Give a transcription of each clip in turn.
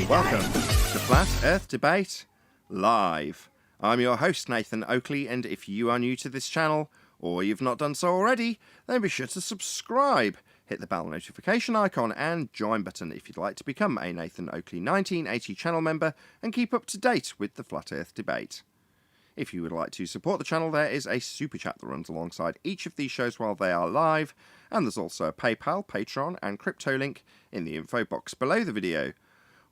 Welcome to Flat Earth Debate Live. I'm your host, Nathan Oakley, and if you are new to this channel, or you've not done so already, then be sure to subscribe. Hit the bell notification icon and join button if you'd like to become a Nathan Oakley 1980 channel member and keep up to date with the Flat Earth Debate. If you would like to support the channel, there is a super chat that runs alongside each of these shows while they are live, and there's also a PayPal, Patreon and crypto link in the info box below the video.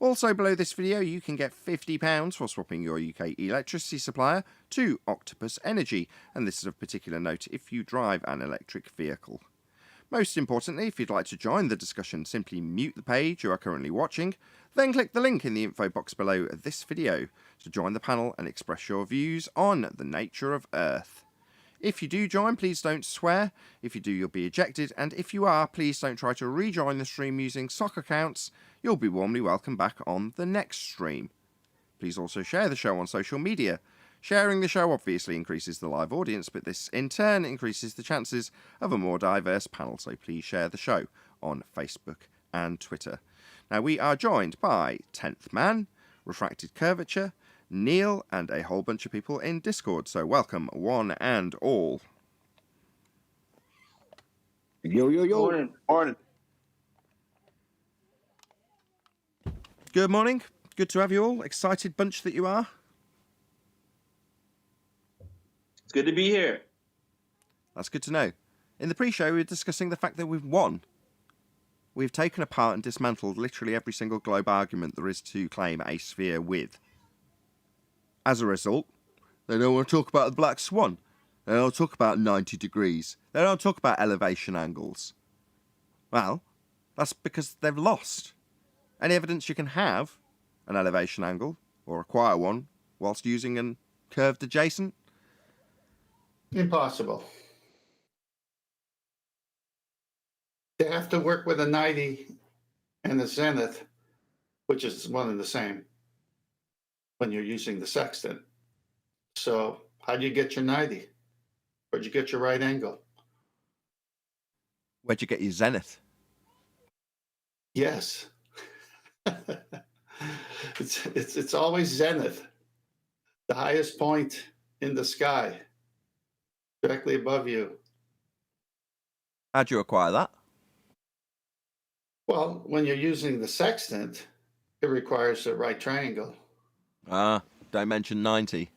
Also below this video you can get £50 for swapping your UK electricity supplier to Octopus Energy, and this is of particular note if you drive an electric vehicle. Most importantly, if you'd like to join the discussion, simply mute the page you are currently watching, then click the link in the info box below this video to join the panel and express your views on the nature of Earth. If you do join, please don't swear. If you do, you'll be ejected, and if you are, please don't try to rejoin the stream using sock accounts. You'll be warmly welcomed back on the next stream. Please also share the show on social media. Sharing the show obviously increases the live audience, but this in turn increases the chances of a more diverse panel, so please share the show on Facebook and Twitter. Now we are joined by 10th Man, Refracted Curvature, Neil, and a whole bunch of people in Discord, so welcome one and all. Yo, yo, yo. Morning. Morning. Good morning. Good to have you all. Excited bunch that you are. It's good to be here. That's good to know. In the pre-show, we were discussing the fact that we've won. We've taken apart and dismantled literally every single globe argument there is to claim a sphere with. As a result, they don't want to talk about the black swan. They don't talk about 90 degrees. They don't talk about elevation angles. Well, that's because they've lost. Any evidence you can have an elevation angle, or acquire one, whilst using a curved adjacent? Impossible. They have to work with a 90 and a zenith, which is one and the same when you're using the sextant. So how do you get your 90? Where'd you get your right angle? Where'd you get your zenith? Yes. It's always zenith, the highest point in the sky, directly above you. How'd you acquire that? Well, when you're using the sextant, it requires a right triangle. Don't mention 90.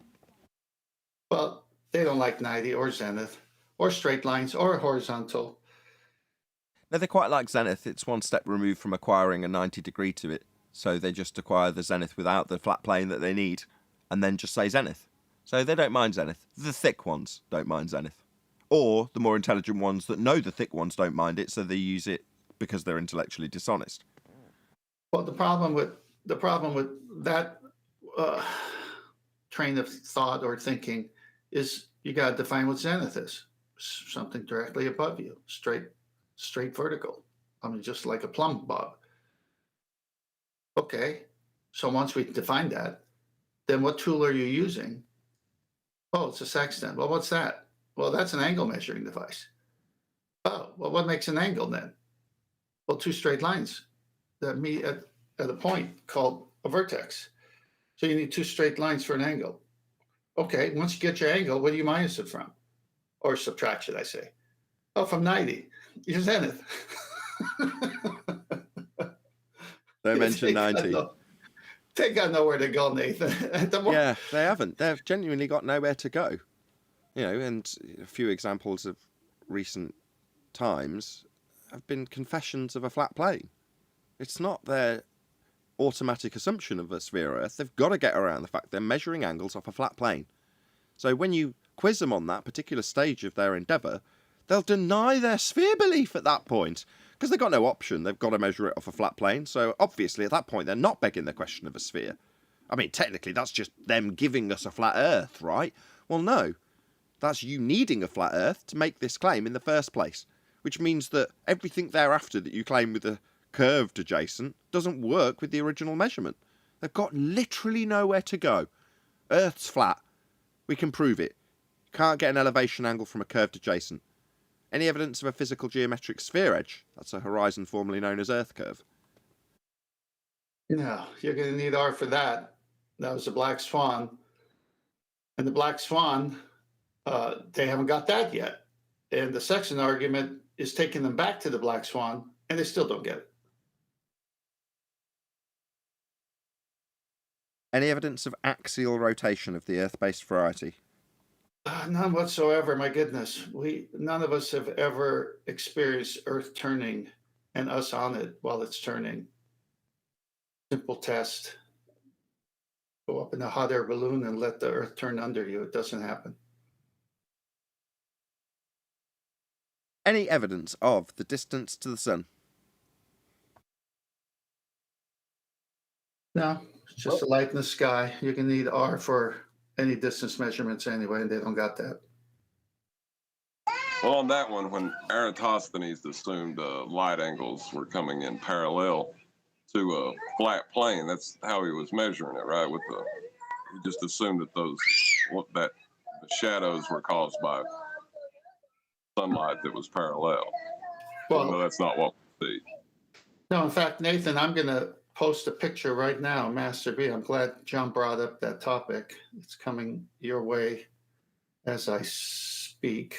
Well, they don't like 90 or zenith or straight lines or horizontal. No, they quite like zenith. It's one step removed from acquiring a 90 degree to it. So they just acquire the zenith without the flat plane that they need, and then just say zenith. So they don't mind zenith. The thick ones don't mind zenith. Or the more intelligent ones that know the thick ones don't mind it, so they use it because they're intellectually dishonest. Well, the problem with that train of thought or thinking is you got to define what zenith is. Something directly above you, straight vertical. I mean, just like a plumb bob. Okay, so once we define that, then what tool are you using? Oh, it's a sextant. Well, what's that? Well, that's an angle measuring device. Oh, well, what makes an angle then? Well, two straight lines that meet at a point called a vertex. So you need two straight lines for an angle. Okay, once you get your angle, what do you minus it from? Or subtract, should I say? Oh, from 90. Your zenith. Don't mention 90. They got nowhere to go, Nathan. Yeah, they haven't. They've genuinely got nowhere to go. You know, and a few examples of recent times have been confessions of a flat plane. It's not their automatic assumption of a sphere Earth. They've got to get around the fact they're measuring angles off a flat plane. So when you quiz them on that particular stage of their endeavour, they'll deny their sphere belief at that point, because they've got no option. They've got to measure it off a flat plane. So obviously at that point they're not begging the question of a sphere. I mean, technically that's just them giving us a flat Earth, right? Well, no. That's you needing a flat Earth to make this claim in the first place, which means that everything thereafter that you claim with a curved adjacent doesn't work with the original measurement. They've got literally nowhere to go. Earth's flat. We can prove it. You can't get an elevation angle from a curved adjacent. Any evidence of a physical geometric sphere edge? That's a horizon formerly known as Earth curve. No, you're going to need R for that. That was the black swan. And the black swan, they haven't got that yet. And the Sextant argument is taking them back to the black swan, and they still don't get it. Any evidence of axial rotation of the Earth-based variety? None whatsoever. My goodness, none of us have ever experienced Earth turning and us on it while it's turning. Simple test. Go up in a hot air balloon and let the Earth turn under you. It doesn't happen. Any evidence of the distance to the sun? No, it's just a light in the sky. You can need R for any distance measurements anyway, and they don't got that. Well, on that one, when Eratosthenes assumed light angles were coming in parallel to a flat plane, that's how he was measuring it, right? He just assumed that the shadows were caused by sunlight that was parallel. Well, that's not what we see. No, in fact, Nathan, I'm going to post a picture right now, Master B. I'm glad John brought up that topic. It's coming your way as I speak.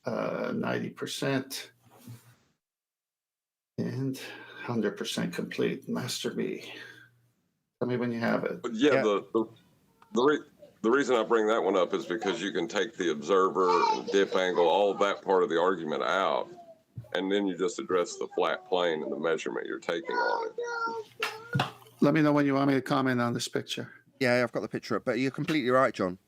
90% and 100% complete. Master B. Tell me when you have it. But yeah. The reason I bring that one up is because you can take the observer and dip angle, all of that part of the argument out, and then you just address the flat plane and the measurement you're taking on it. Let me know when you want me to comment on this picture. Yeah, I've got the picture up, but you're completely right, John.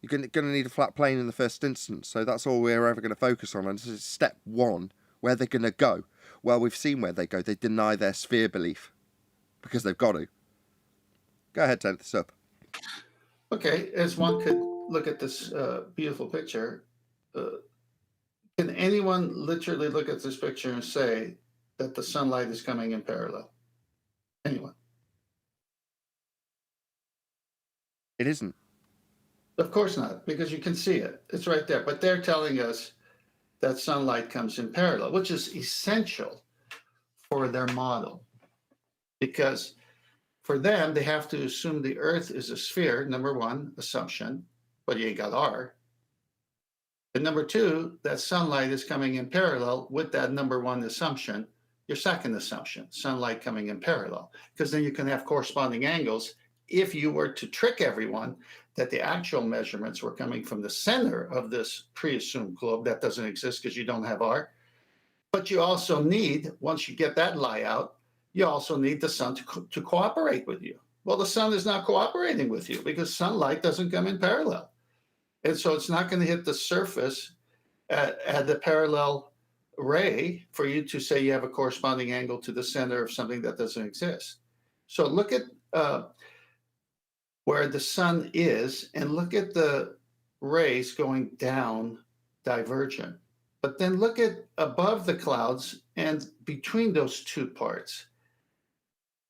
You're going to need a flat plane in the first instance, so that's all we're ever going to focus on. And this is step one, where they're going to go. Well, we've seen where they go. They deny their sphere belief because they've got to. Go ahead, take this up. Okay, as one could look at this beautiful picture, can anyone literally look at this picture and say that the sunlight is coming in parallel? Anyone? It isn't. Of course not, because you can see it. It's right there. But they're telling us that sunlight comes in parallel, which is essential for their model. Because for them, they have to assume the Earth is a sphere, number one, assumption, but you ain't got R. And number two, that sunlight is coming in parallel with that number one assumption, your second assumption, sunlight coming in parallel. Because then you can have corresponding angles if you were to trick everyone that the actual measurements were coming from the center of this pre-assumed globe that doesn't exist because you don't have R. But you also need, once you get that lie out, you also need the sun to cooperate with you. Well, the sun is not cooperating with you because sunlight doesn't come in parallel. And so it's not going to hit the surface at the parallel ray for you to say you have a corresponding angle to the center of something that doesn't exist. So look at where the sun is and look at the rays going down divergent. But then look at above the clouds and between those two parts.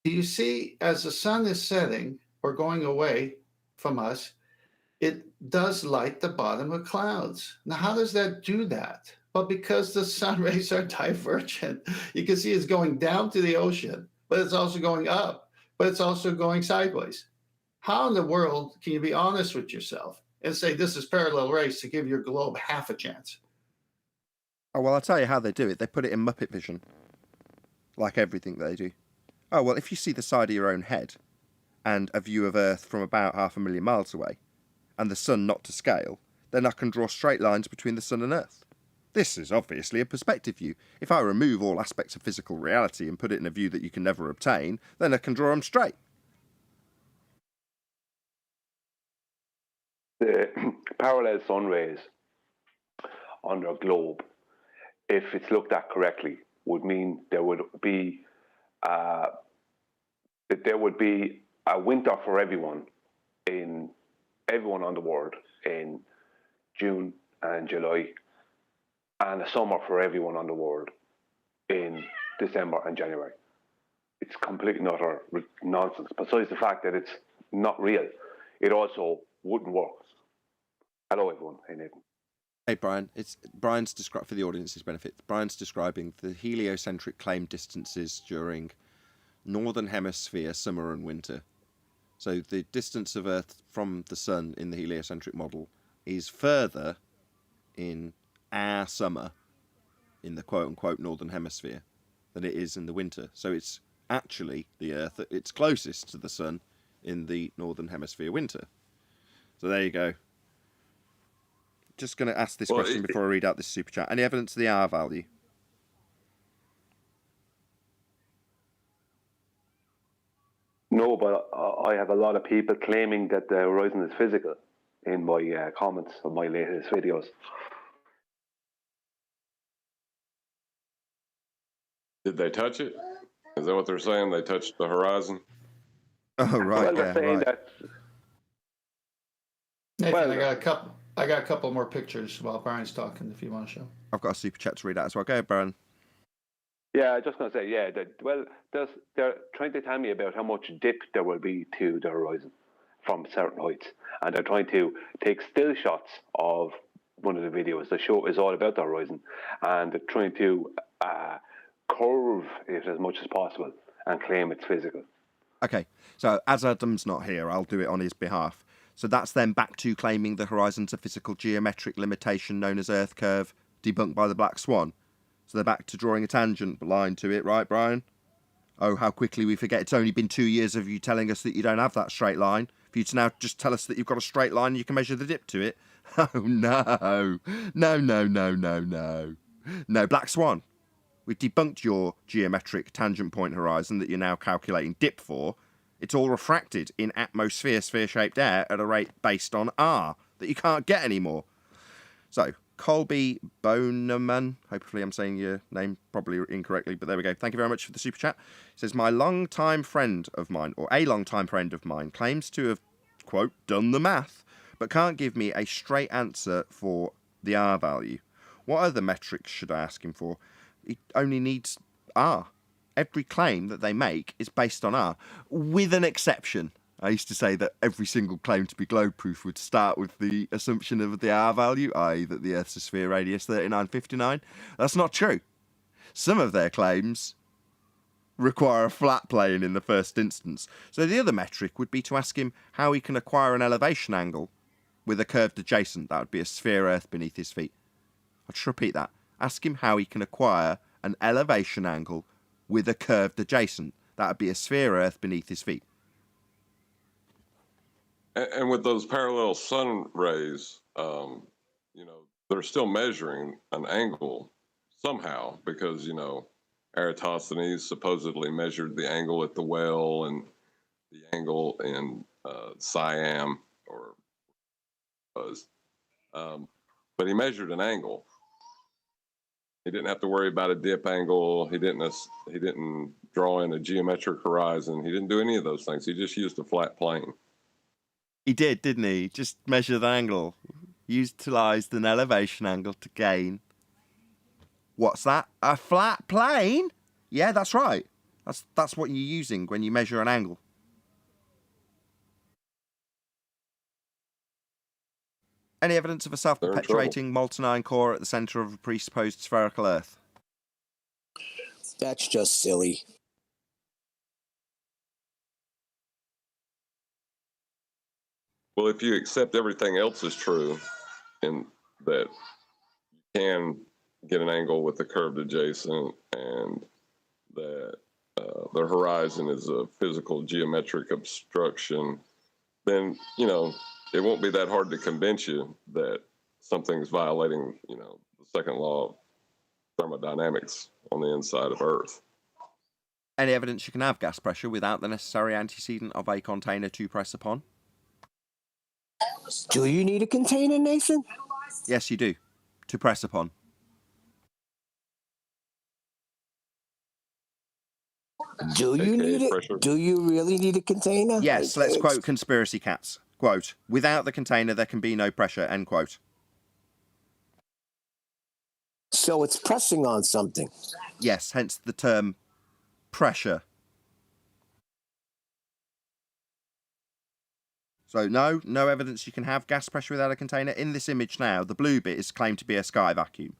Do you see as the sun is setting or going away from us, it does light the bottom of clouds. Now, how does that do that? Well, because the sun rays are divergent. You can see it's going down to the ocean, but it's also going up, but it's also going sideways. How in the world can you be honest with yourself and say this is parallel rays to give your globe half a chance? Oh, well, I'll tell you how they do it. They put it in Muppet vision, like everything they do. Oh, well, if you see the side of your own head and a view of Earth from about 500,000 miles away, and the sun not to scale, then I can draw straight lines between the sun and Earth. This is obviously a perspective view. If I remove all aspects of physical reality and put it in a view that you can never obtain, then I can draw them straight. The parallel sun rays on our globe, if it's looked at correctly, would mean there would be a winter for everyone on the world in June and July, and a summer for everyone on the world in December and January. It's complete and utter nonsense. Besides the fact that it's not real, it also wouldn't work. Hello, everyone. Hey, Nathan. Hey, Brian. It's Brian's for the audience's benefit. Brian's describing the heliocentric claimed distances during northern hemisphere, summer and winter. So the distance of Earth from the sun in the heliocentric model is further in our summer, in the quote-unquote northern hemisphere, than it is in the winter. So it's actually the Earth at its closest to the sun in the northern hemisphere winter. So there you go. Just going to ask this question before I read out this super chat. Any evidence of the R value? No, but I have a lot of people claiming that the horizon is physical in my comments of my latest videos. Did they touch it? Is that what they're saying? They touched the horizon? Oh, right, Well, they're saying that. Nathan, Well, I got a couple more pictures while Brian's talking. If you want to show. I've got a super chat to read out as well. Go ahead, Brian. Yeah, I'm just going to say, yeah. They're trying to tell me about how much dip there will be to the horizon from certain heights, and they're trying to take still shots of one of the videos. The show is all about the horizon, and they're trying to curve it as much as possible and claim it's physical. Okay, so as Adam's not here, I'll do it on his behalf. So that's then back to claiming the horizon's a physical geometric limitation known as Earth curve, debunked by the Black Swan. So they're back to drawing a tangent line to it, right, Brian? Oh, how quickly we forget. It's only been 2 years of you telling us that you don't have that straight line. For you to now just tell us that you've got a straight line and you can measure the dip to it. Oh, no. No, Black Swan. We've debunked your geometric tangent point horizon that you're now calculating dip for. It's all refracted in atmosphere, sphere-shaped air at a rate based on R that you can't get anymore. So, Colby Boneman, hopefully I'm saying your name probably incorrectly, but there we go. Thank you very much for the super chat. It says, a long-time friend of mine claims to have, quote, done the math, but can't give me a straight answer for the R value. What other metrics should I ask him for? He only needs R. Every claim that they make is based on R, with an exception. I used to say that every single claim to be globe-proof would start with the assumption of the R value, i.e. that the Earth's a sphere radius 3959. That's not true. Some of their claims require a flat plane in the first instance. So the other metric would be to ask him how he can acquire an elevation angle with a curved adjacent. That would be a sphere Earth beneath his feet. I'll just repeat that. Ask him how he can acquire an elevation angle with a curved adjacent. That would be a sphere Earth beneath his feet. And with those parallel sun rays, they're still measuring an angle somehow because, Eratosthenes supposedly measured the angle at the well and the angle in Siam, but he measured an angle. He didn't have to worry about a dip angle. He didn't draw in a geometric horizon. He didn't do any of those things. He just used a flat plane. He did, didn't he? Just measure the angle. Utilised an elevation angle to gain. What's that? A flat plane? Yeah, that's right. That's what you're using when you measure an angle. Any evidence of a self-perpetuating molten iron core at the centre of a presupposed spherical Earth? That's just silly. Well, if you accept everything else is true, and that you can get an angle with the curved adjacent, and that the horizon is a physical geometric obstruction, then, it won't be that hard to convince you that something's violating, the second law of thermodynamics on the inside of Earth. Any evidence you can have gas pressure without the necessary antecedent of a container to press upon? Do you need a container, Nathan? Yes, you do. To press upon. Do you need it? Do you really need a container? Yes, let's quote conspiracy cats. Quote, without the container there can be no pressure, end quote. So it's pressing on something. Yes, hence the term pressure. So no evidence you can have gas pressure without a container. In this image now, the blue bit is claimed to be a sky vacuum.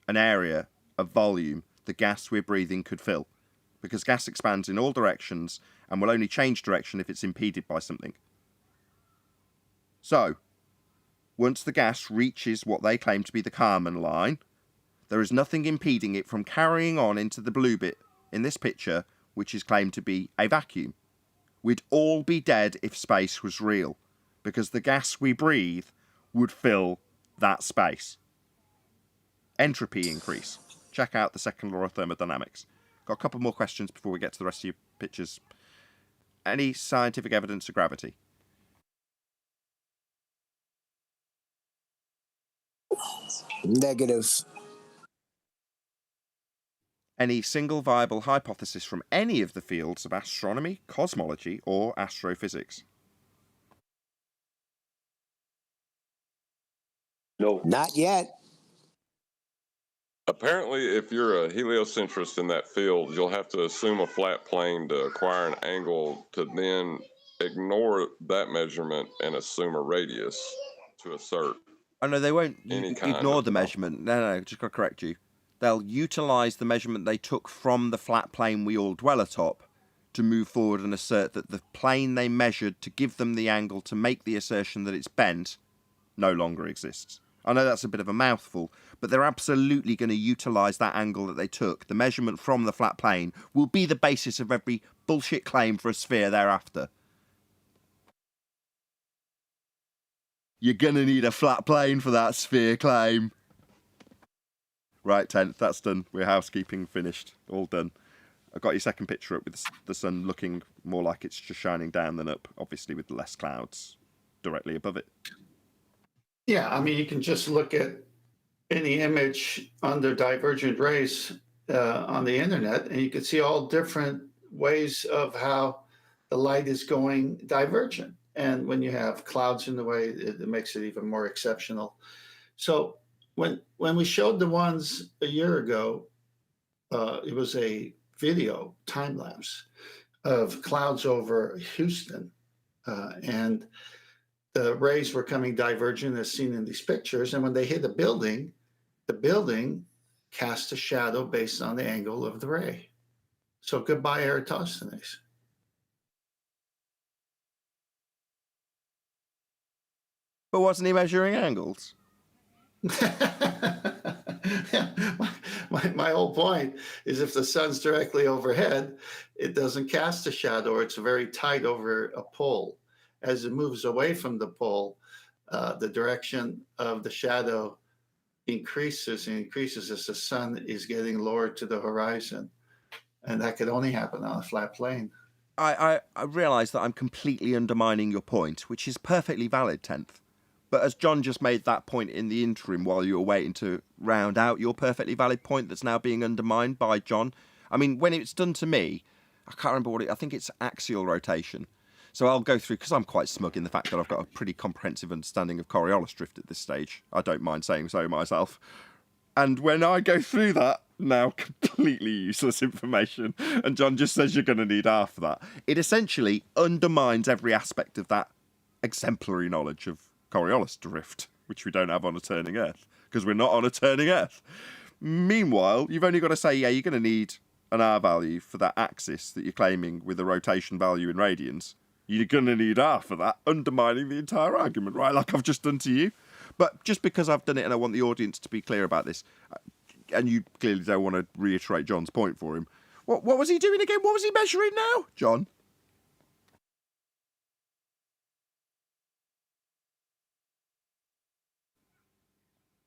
An area of volume the gas we're breathing could fill. because gas expands in all directions and will only change direction if it's impeded by something. So, once the gas reaches what they claim to be the Kármán line, there is nothing impeding it from carrying on into the blue bit in this picture, which is claimed to be a vacuum. We'd all be dead if space was real, because the gas we breathe would fill that space. Entropy increase. Check out the second law of thermodynamics. Got a couple more questions before we get to the rest of your pictures. Any scientific evidence of gravity? Negative. Any single viable hypothesis from any of the fields of astronomy, cosmology, or astrophysics? No. Not yet. Apparently, if you're a heliocentrist in that field, you'll have to assume a flat plane to acquire an angle to then ignore that measurement and assume a radius to assert. Oh no, they won't of ignore the measurement. No, just got to correct you. They'll utilise the measurement they took from the flat plane we all dwell atop to move forward and assert that the plane they measured to give them the angle to make the assertion that it's bent no longer exists. I know that's a bit of a mouthful, but they're absolutely going to utilise that angle that they took. The measurement from the flat plane will be the basis of every bullshit claim for a sphere thereafter. You're going to need a flat plane for that sphere claim. Right, 10th, that's done. We're housekeeping finished. All done. I've got your second picture up with the sun looking more like it's just shining down than up, obviously with less clouds directly above it. Yeah, I mean, you can just look at any image under divergent rays on the internet, and you can see all different ways of how the light is going divergent. And when you have clouds in the way, it makes it even more exceptional. So when we showed the ones a year ago, it was a video time lapse of clouds over Houston, and the rays were coming divergent as seen in these pictures. And when they hit the building cast a shadow based on the angle of the ray. So goodbye, Eratosthenes. But wasn't he measuring angles? My whole point is if the sun's directly overhead, it doesn't cast a shadow, or it's very tight over a pole. As it moves away from the pole, the direction of the shadow increases and increases as the sun is getting lower to the horizon. And that could only happen on a flat plane. I realise that I'm completely undermining your point, which is perfectly valid, 10th. But as John just made that point in the interim while you were waiting to round out your perfectly valid point that's now being undermined by John, I mean, when it's done to me, I can't remember what I think it's axial rotation. So I'll go through, because I'm quite smug in the fact that I've got a pretty comprehensive understanding of Coriolis drift at this stage. I don't mind saying so myself. And when I go through that, now completely useless information, and John just says you're going to need half of that, it essentially undermines every aspect of that exemplary knowledge of Coriolis drift, which we don't have on a turning Earth, because we're not on a turning Earth. Meanwhile, you've only got to say, yeah, you're going to need an R value for that axis that you're claiming with a rotation value in radians. You're going to need R for that, undermining the entire argument, right, like I've just done to you. But just because I've done it and I want the audience to be clear about this, and you clearly don't want to reiterate John's point for him, what was he doing again? What was he measuring now, John?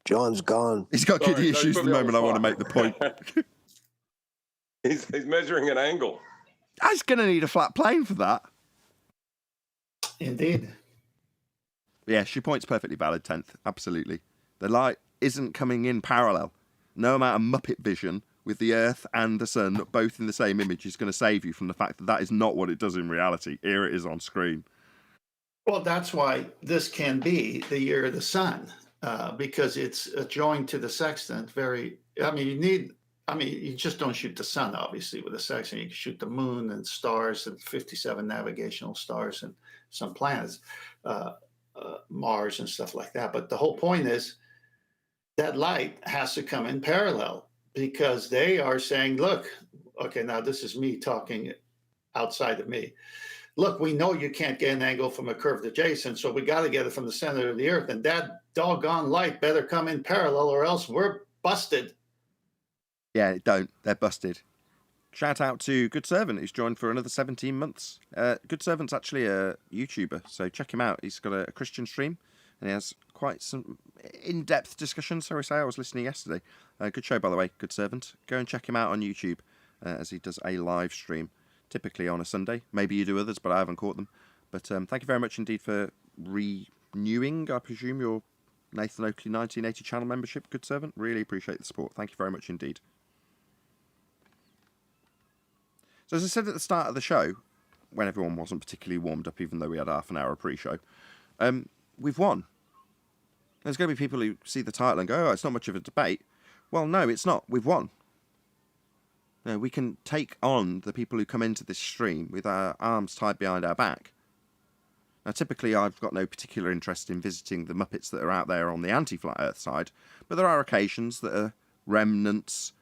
John's gone. He's got kidney issues at the moment. I want to make the point. He's measuring an angle. I was going to need a flat plane for that. Indeed. Yes, your point's perfectly valid, 10th. Absolutely. The light isn't coming in parallel. No amount of Muppet vision with the Earth and the Sun both in the same image is going to save you from the fact that that is not what it does in reality. Here it is on screen. Well, that's why this can be the year of the sun, because it's joined to the sextant. You just don't shoot the sun, obviously, with a sextant. You can shoot the moon and stars and 57 navigational stars and some planets, Mars and stuff like that. But the whole point is that light has to come in parallel, because they are saying, look, okay, now this is me talking outside of me. Look, we know you can't get an angle from a curved adjacent, so we got to get it from the center of the Earth. And that doggone light better come in parallel or else we're busted. Yeah, don't. They're busted. Shout out to Good Servant, who's joined for another 17 months. Good Servant's actually a YouTuber, so check him out. He's got a Christian stream, and he has quite some in-depth discussions, so I say. I was listening yesterday. Good show, by the way, Good Servant. Go and check him out on YouTube, as he does a live stream, typically on a Sunday. Maybe you do others, but I haven't caught them. But thank you very much indeed for renewing, I presume, your Nathan Oakley 1980 channel membership, Good Servant. Really appreciate the support. Thank you very much indeed. So as I said at the start of the show, when everyone wasn't particularly warmed up, even though we had half an hour of pre-show, we've won. There's going to be people who see the title and go, oh, it's not much of a debate. Well, no, it's not. We've won. You know, we can take on the people who come into this stream with our arms tied behind our back. Now, typically, I've got no particular interest in visiting the Muppets that are out there on the anti-Flat Earth side, but there are occasions that are remnants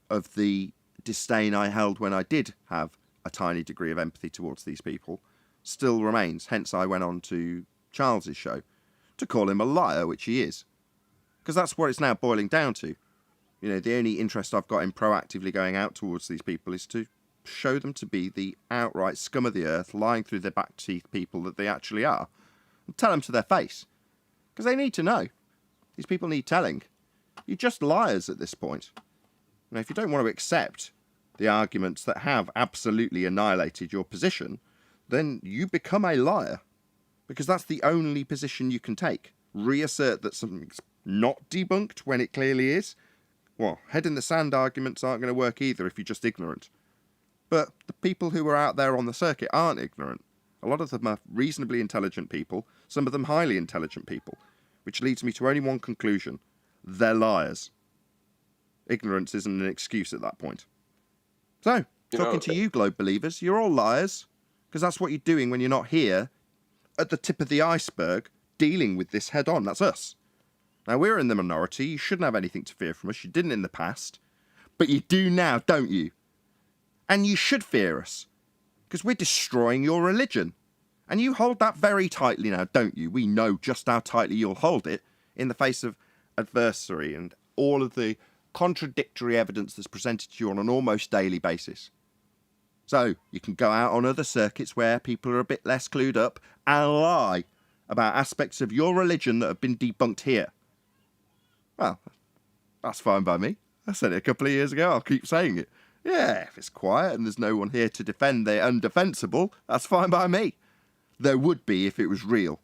of the disdain I held when I did have a tiny degree of empathy towards these people still remains. Hence, I went on to Charles's show to call him a liar, which he is. Because that's what it's now boiling down to. You know, the only interest I've got in proactively going out towards these people is to show them to be the outright scum of the earth, lying through their back teeth people that they actually are. And tell them to their face. Because they need to know. These people need telling. You're just liars at this point. Now, if you don't want to accept the arguments that have absolutely annihilated your position, then you become a liar. Because that's the only position you can take. Reassert that something's not debunked when it clearly is. Well, head in the sand arguments aren't going to work either if you're just ignorant. But the people who are out there on the circuit aren't ignorant. A lot of them are reasonably intelligent people, some of them highly intelligent people, which leads me to only one conclusion. They're liars. Ignorance isn't an excuse at that point. So, talking to you, Globe Believers, you're all liars, because that's what you're doing when you're not here, at the tip of the iceberg, dealing with this head-on. That's us. Now, we're in the minority. You shouldn't have anything to fear from us. You didn't in the past. But you do now, don't you? And you should fear us, because we're destroying your religion. And you hold that very tightly now, don't you? We know just how tightly you'll hold it in the face of adversary and all of the contradictory evidence that's presented to you on an almost daily basis. So you can go out on other circuits where people are a bit less clued up and lie about aspects of your religion that have been debunked here. Well, that's fine by me. I said it a couple of years ago. I'll keep saying it. Yeah, if it's quiet and there's no one here to defend the undefensible, that's fine by me. There would be if it was real.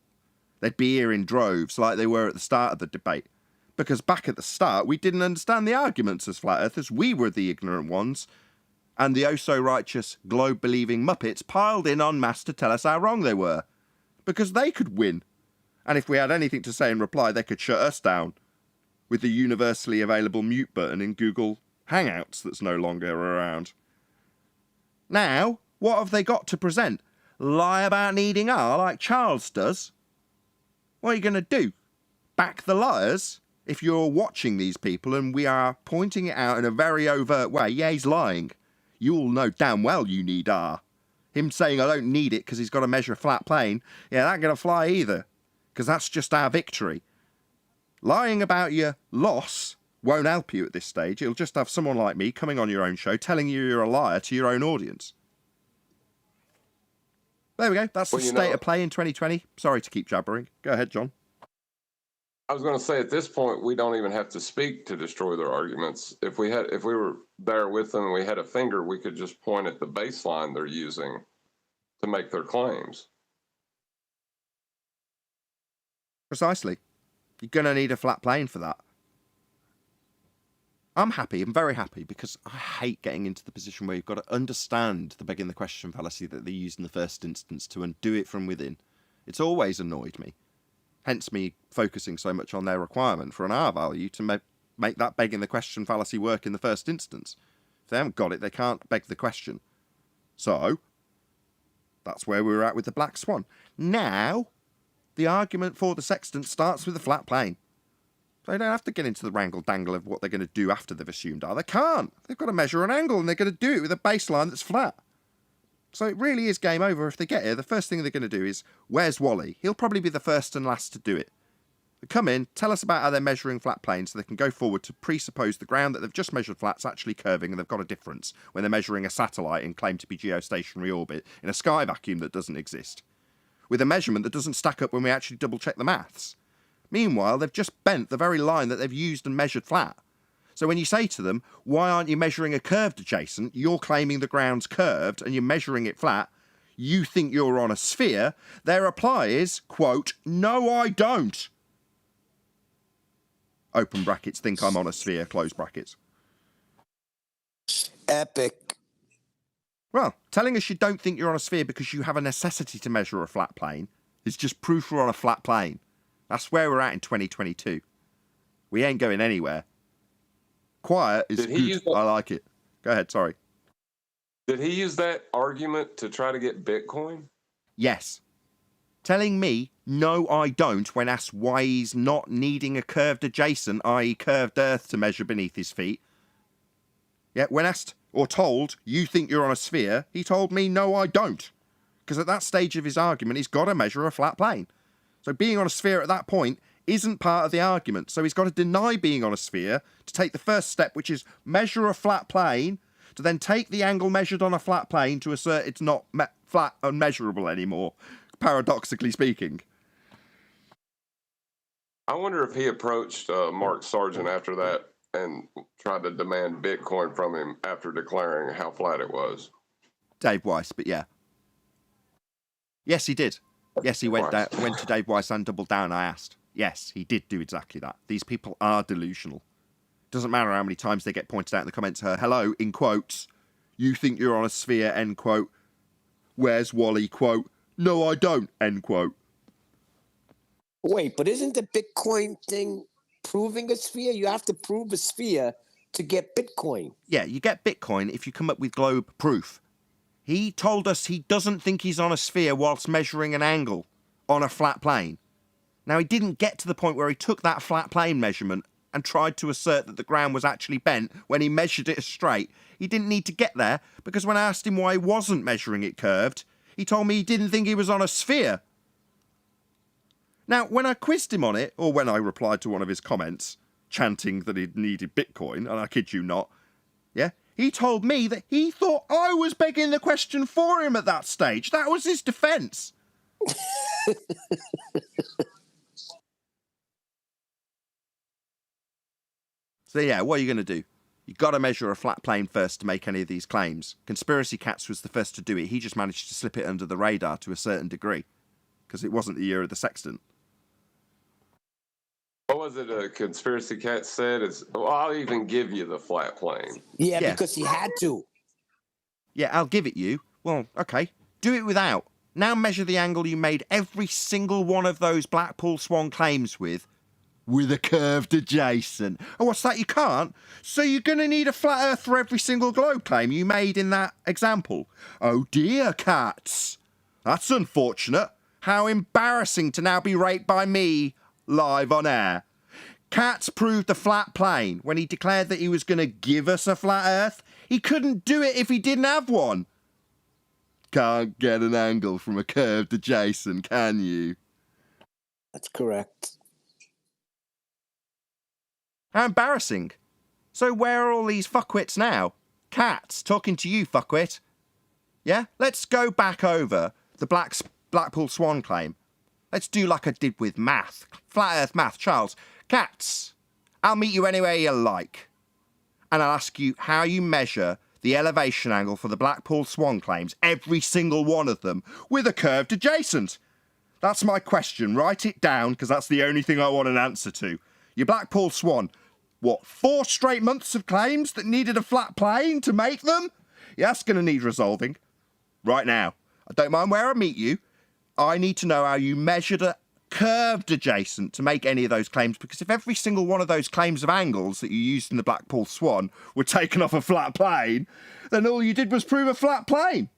They'd be here in droves like they were at the start of the debate. Because back at the start, we didn't understand the arguments as flat earthers. We were the ignorant ones. And the oh-so-righteous, globe-believing Muppets piled in en masse to tell us how wrong they were. Because they could win. And if we had anything to say in reply, they could shut us down. With the universally available mute button in Google Hangouts that's no longer around. Now, what have they got to present? Lie about needing R like Charles does? What are you going to do? Back the liars? If you're watching these people and we are pointing it out in a very overt way, yeah, he's lying. You all know damn well you need R. Him saying I don't need it because he's got to measure a flat plane, yeah, that ain't going to fly either. Because that's just our victory. Lying about your loss won't help you at this stage. It'll just have someone like me coming on your own show telling you you're a liar to your own audience. There we go. That's the state of play in 2020. Sorry to keep jabbering. Go ahead, John. I was going to say, at this point, we don't even have to speak to destroy their arguments. If we were there with them and we had a finger, we could just point at the baseline they're using to make their claims. Precisely. You're going to need a flat plane for that. I'm happy. I'm very happy because I hate getting into the position where you've got to understand the begging the question fallacy that they used in the first instance to undo it from within. It's always annoyed me. Hence me focusing so much on their requirement for an R value to make that begging the question fallacy work in the first instance. If they haven't got it, they can't beg the question. So, that's where we were at with the Black Swan. Now, the argument for the Sextant starts with a flat plane. They don't have to get into the wrangle-dangle of what they're going to do after they've assumed R. They can't. They've got to measure an angle, and they're going to do it with a baseline that's flat. So it really is game over if they get here. The first thing they're going to do is, where's Wally? He'll probably be the first and last to do it. They come in, tell us about how they're measuring flat planes so they can go forward to presuppose the ground that they've just measured flat's actually curving and they've got a difference when they're measuring a satellite in claim to be geostationary orbit in a sky vacuum that doesn't exist, with a measurement that doesn't stack up when we actually double-check the maths. Meanwhile, they've just bent the very line that they've used and measured flat. So when you say to them, why aren't you measuring a curved adjacent? You're claiming the ground's curved and you're measuring it flat. You think you're on a sphere. Their reply is, quote, no, I don't. Open brackets, think I'm on a sphere, close brackets. Epic. Well, telling us you don't think you're on a sphere because you have a necessity to measure a flat plane is just proof we're on a flat plane. That's where we're at in 2022. We ain't going anywhere. Quiet is good. I like it. Go ahead, sorry. Did he use that argument to try to get Bitcoin? Yes. Telling me, no, I don't, when asked why he's not needing a curved adjacent, i.e. curved earth, to measure beneath his feet. Yeah, when asked or told, you think you're on a sphere, he told me, no, I don't. Because at that stage of his argument, he's got to measure a flat plane. So being on a sphere at that point isn't part of the argument. So he's got to deny being on a sphere to take the first step, which is measure a flat plane, to then take the angle measured on a flat plane to assert it's not flat and measurable anymore, paradoxically speaking. I wonder if he approached Mark Sargent after that and tried to demand Bitcoin from him after declaring how flat it was. Dave Weiss, but yeah. Yes, he did. Yes, he went to Dave Weiss and doubled down, I asked. Yes, he did do exactly that. These people are delusional. Doesn't matter how many times they get pointed out in the comments, hello, in quotes, you think you're on a sphere, end quote. Where's Wally, quote. No, I don't, end quote. Wait, but isn't the Bitcoin thing proving a sphere? You have to prove a sphere to get Bitcoin. Yeah, you get Bitcoin if you come up with globe proof. He told us he doesn't think he's on a sphere whilst measuring an angle on a flat plane. Now, he didn't get to the point where he took that flat plane measurement and tried to assert that the ground was actually bent when he measured it as straight. He didn't need to get there because when I asked him why he wasn't measuring it curved, he told me he didn't think he was on a sphere. Now, when I quizzed him on it, or when I replied to one of his comments, chanting that he needed Bitcoin, and I kid you not, yeah, he told me that he thought I was begging the question for him at that stage. That was his defence. So yeah, what are you going to do? You've got to measure a flat plane first to make any of these claims. Conspiracy Cats was the first to do it. He just managed to slip it under the radar to a certain degree, because it wasn't the year of the Sextant. What was it Conspiracy Cat said? Well, I'll even give you the flat plane. Yeah, because he had to. Yeah, I'll give it you. Well, okay. Do it without. Now measure the angle you made every single one of those Blackpool Swan claims with a curved adjacent. Oh, what's that? You can't? So you're going to need a flat earth for every single globe claim you made in that example. Oh dear, Cats. That's unfortunate. How embarrassing to now be raped by me live on air. Cats proved a flat plane when he declared that he was going to give us a flat earth. He couldn't do it if he didn't have one. Can't get an angle from a curved adjacent, can you? That's correct. How embarrassing. So where are all these fuckwits now? Cats, talking to you, fuckwit. Yeah? Let's go back over the Blackpool Swan claim. Let's do like I did with math. Flat Earth math. Charles, Cats, I'll meet you anywhere you like. And I'll ask you how you measure the elevation angle for the Blackpool Swan claims, every single one of them, with a curved adjacent. That's my question. Write it down, because that's the only thing I want an answer to. Your Blackpool Swan, what, 4 straight months of claims that needed a flat plane to make them? Yeah, that's going to need resolving. Right now. I don't mind where I meet you. I need to know how you measured a curved adjacent to make any of those claims, because if every single one of those claims of angles that you used in the Blackpool Swan were taken off a flat plane, then all you did was prove a flat plane.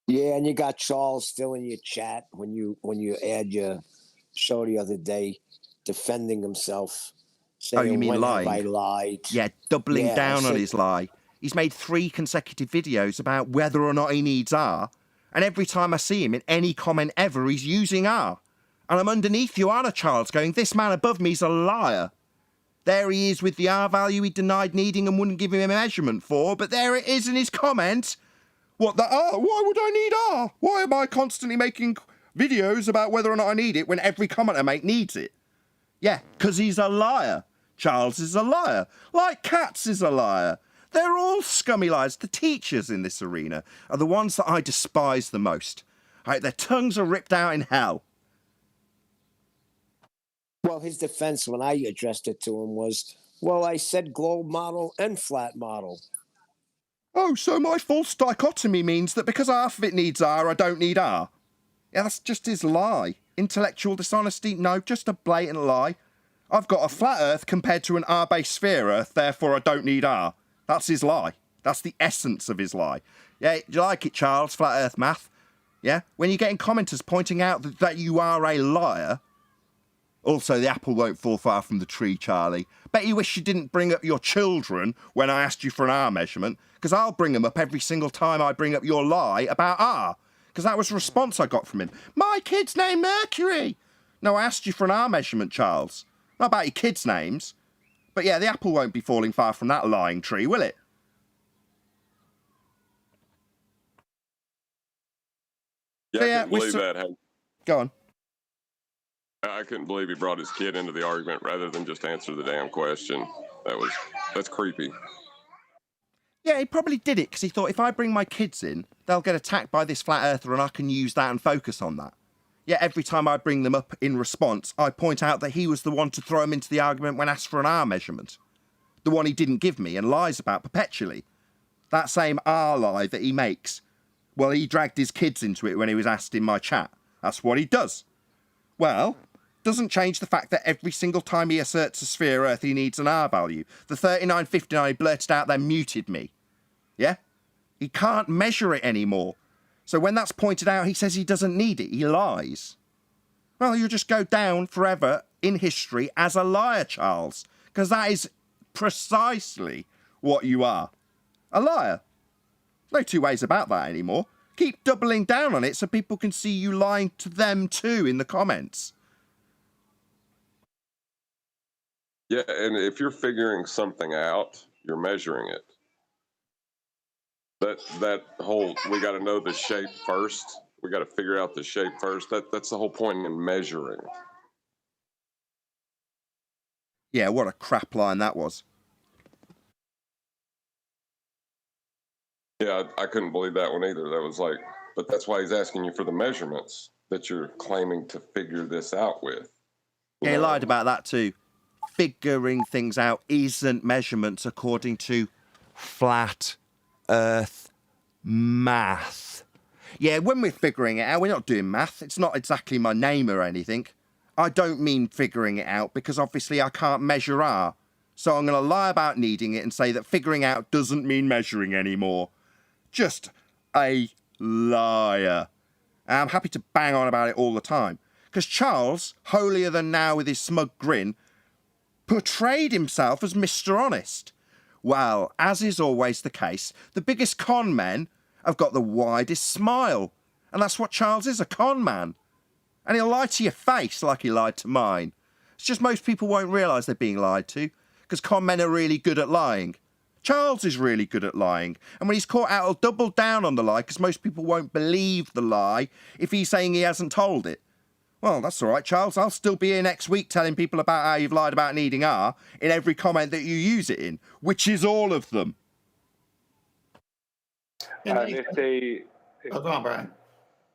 Yeah, and you got Charles still in your chat when you add your show the other day, defending himself, Oh, you saying, mean "When have lying? I lied?" Yeah, doubling Yeah, I down on said, his lie. He's made 3 consecutive videos about whether or not he needs R, and every time I see him in any comment ever, he's using R. And I'm underneath you, Anna Charles, going, this man above me's a liar. There he is with the R value he denied needing and wouldn't give him a measurement for, but there it is in his comment. What, the R? Why would I need R? Why am I constantly making videos about whether or not I need it when every comment I make needs it? Yeah, because he's a liar. Charles is a liar. Like Katz is a liar. They're all scummy liars. The teachers in this arena are the ones that I despise the most. Right, their tongues are ripped out in hell. well, his defense when I addressed it to him was, "Well, I said globe model and flat model." Oh, so my false dichotomy means that because half of it needs R, I don't need R? Yeah, that's just his lie. Intellectual dishonesty? No, just a blatant lie. I've got a flat Earth compared to an R-based sphere Earth, therefore I don't need R. That's his lie. That's the essence of his lie. Yeah, do you like it, Charles? Flat Earth math? Yeah? When you're getting commenters pointing out that you are a liar. Also, the apple won't fall far from the tree, Charlie. Bet you wish you didn't bring up your children when I asked you for an R measurement, because I'll bring them up every single time I bring up your lie about R. Because that was the response I got from him. My kid's name Mercury. No, I asked you for an R measurement, Charles. Not about your kids' names. But yeah, the apple won't be falling far from that lying tree, will it? Yeah, So, I yeah, couldn't believe that. Go on. I couldn't believe he brought his kid into the argument rather than just answer the damn question. That's creepy. Yeah, he probably did it because he thought if I bring my kids in, they'll get attacked by this flat earther and I can use that and focus on that. Yeah, every time I bring them up in response, I point out that he was the one to throw him into the argument when asked for an R measurement. The one he didn't give me and lies about perpetually. That same R lie that he makes. Well, he dragged his kids into it when he was asked in my chat. That's what he does. Well, doesn't change the fact that every single time he asserts a sphere Earth, he needs an R value. The 3959 he blurted out then muted me. Yeah? He can't measure it anymore. So when that's pointed out, he says he doesn't need it. He lies. Well, you'll just go down forever in history as a liar, Charles, because that is precisely what you are. A liar. No two ways about that anymore. Keep doubling down on it so people can see you lying to them too in the comments. Yeah, and if you're figuring something out, you're measuring it. That whole, we got to know the shape first. We got to figure out the shape first. That's the whole point in measuring. Yeah, what a crap line that was. Yeah, I couldn't believe that one either. That was like, but that's why he's asking you for the measurements that you're claiming to figure this out with. Yeah, he lied about that too. Figuring things out isn't measurements according to flat Earth math. Yeah, when we're figuring it out, we're not doing math. It's not exactly my name or anything. I don't mean figuring it out because obviously I can't measure R. So I'm going to lie about needing it and say that figuring out doesn't mean measuring anymore. Just a liar. And I'm happy to bang on about it all the time. Because Charles, holier than now with his smug grin, portrayed himself as Mr. Honest. Well, as is always the case, the biggest con men have got the widest smile. And that's what Charles is, a con man. And he'll lie to your face like he lied to mine. It's just most people won't realise they're being lied to, because con men are really good at lying. Charles is really good at lying, and when he's caught out, he'll double down on the lie, because most people won't believe the lie if he's saying he hasn't told it. Well, that's all right, Charles. I'll still be here next week telling people about how you've lied about needing R in every comment that you use it in, which is all of them. And If go on, Brian.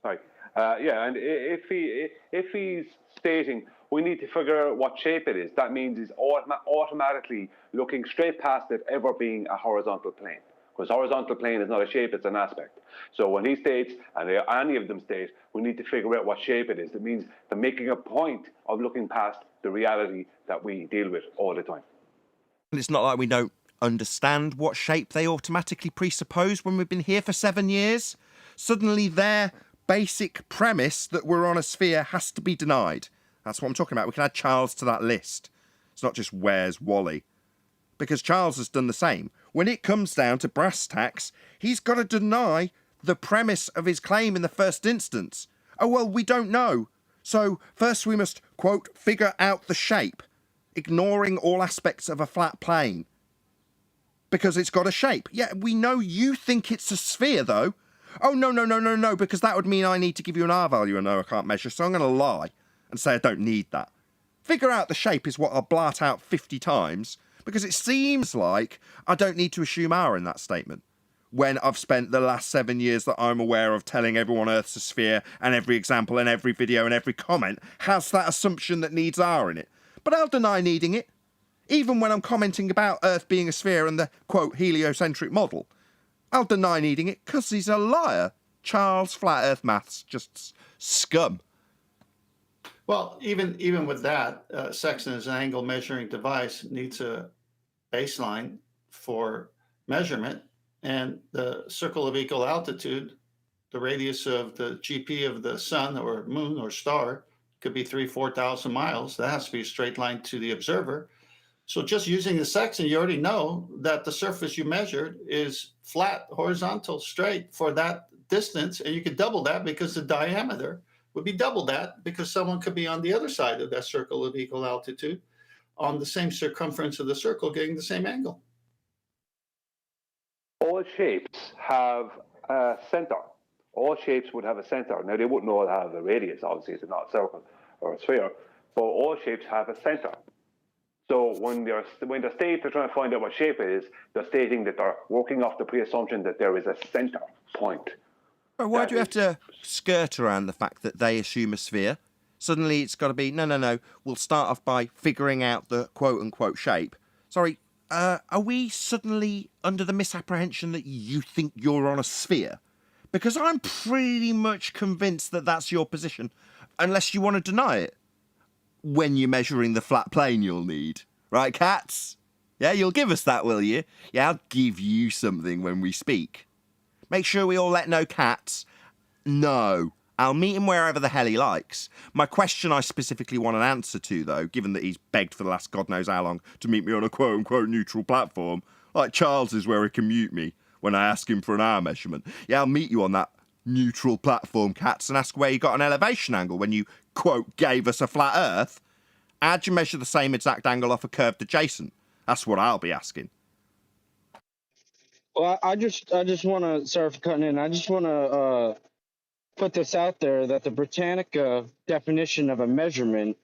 sorry, and if he's stating we need to figure out what shape it is, that means he's automatically looking straight past it ever being a horizontal plane. Because horizontal plane is not a shape, it's an aspect. So when he states, and any of them state, we need to figure out what shape it is, it means they're making a point of looking past the reality that we deal with all the time. And it's not like we don't understand what shape they automatically presuppose when we've been here for 7 years. suddenly their basic premise that we're on a sphere has to be denied. That's what I'm talking about. We can add Charles to that list. It's not just where's Wally. Because Charles has done the same. When it comes down to brass tacks, he's got to deny the premise of his claim in the first instance. Oh, well, we don't know. So first we must, quote, figure out the shape, ignoring all aspects of a flat plane. Because it's got a shape. Yeah, we know you think it's a sphere, though. Oh, no, because that would mean I need to give you an R value I know I can't measure, so I'm going to lie and say I don't need that. Figure out the shape is what I'll blart out 50 times, because it seems like I don't need to assume R in that statement, when I've spent the last 7 years that I'm aware of telling everyone Earth's a sphere, and every example and every video and every comment has that assumption that needs R in it. But I'll deny needing it, even when I'm commenting about Earth being a sphere and the, quote, heliocentric model. I'll deny needing it because he's a liar. Charles, flat Earth maths, just scum. Well, even with that, Sextant as an angle measuring device needs a baseline for measurement, and the circle of equal altitude, the radius of the GP of the sun or moon or star, could be 4,000 miles. That has to be a straight line to the observer. So just using the sextant, you already know that the surface you measured is flat, horizontal, straight for that distance, and you could double that because the diameter would be double that, because someone could be on the other side of that circle of equal altitude on the same circumference of the circle getting the same angle. All shapes have a center. All shapes would have a center. Now, they wouldn't all have a radius, obviously, it's not a circle or a sphere, but all shapes have a center. So when the states are trying to find out what shape it is, they're stating that they're working off the pre-assumption that there is a center point. But why do you have to skirt around the fact that they assume a sphere? Suddenly it's got to be, no, we'll start off by figuring out the quote-unquote shape. Sorry, are we suddenly under the misapprehension that you think you're on a sphere? Because I'm pretty much convinced that that's your position, unless you want to deny it. When you're measuring the flat plane you'll need. Right, cats? Yeah, you'll give us that, will you? Yeah, I'll give you something when we speak. Make sure we all let know cats. No. I'll meet him wherever the hell he likes. My question I specifically want an answer to, though, given that he's begged for the last God knows how long to meet me on a quote-unquote neutral platform, like Charles is where he can mute me when I ask him for an hour measurement. Yeah, I'll meet you on that neutral platform, cats, and ask where you got an elevation angle when you, quote, gave us a flat Earth. How'd you measure the same exact angle off a curved adjacent? That's what I'll be asking. Well, I just want to, sorry for cutting in, I just want to put this out there that the Britannica definition of a measurement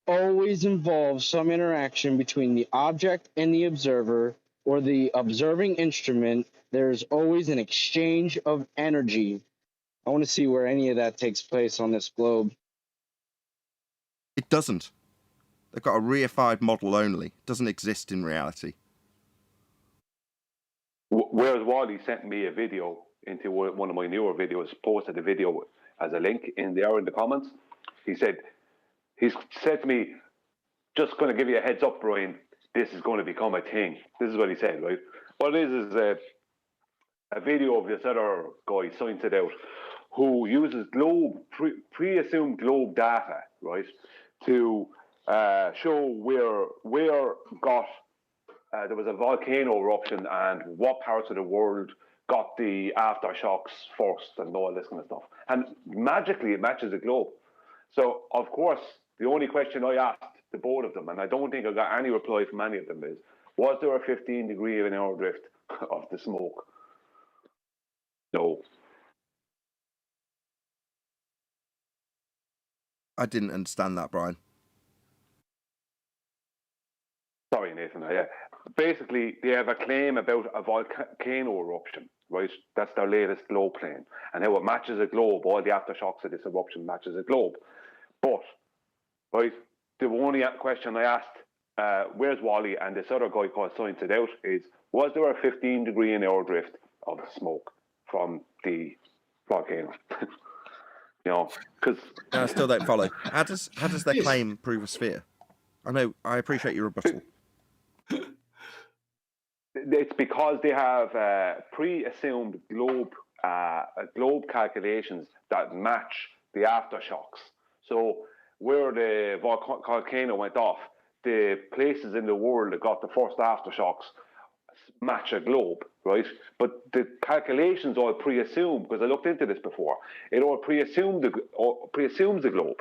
always involves some interaction between the object and the observer or the observing instrument. There's always an exchange of energy. I want to see where any of that takes place on this globe. It doesn't. They've got a reified model only. It doesn't exist in reality. Whereas Wally sent me a video into one of my newer videos, posted a video as a link in there in the comments. He's said to me, just going to give you a heads up, Brian, this is going to become a thing. This is what he said, right? What it is a video of this other guy, Scientism, out, who uses pre-assumed globe data, right, to show where there was a volcano eruption and what parts of the world got the aftershocks first and all this kind of stuff. And magically it matches the globe. So, of course, the only question I asked the both of them, and I don't think I got any reply from any of them, is, was there a 15-degree of an hour drift of the smoke? No. I didn't understand that, Brian. Sorry, Nathan. Yeah. Basically, they have a claim about a volcano eruption, right? That's their latest globe claim. And how it matches a globe, all the aftershocks of this eruption matches a globe. But, right, the only question I asked, where's Wally, and this other guy called Science It Out, is, was there a 15-degree an hour drift of smoke from the volcano? You know, because... I still don't follow. How does their claim prove a sphere? I appreciate your rebuttal. It's because they have pre-assumed globe globe calculations that match the aftershocks. So where the volcano went off, the places in the world that got the first aftershocks match a globe, right? But the calculations all pre-assume, because I looked into this before, it all pre-assumes the globe.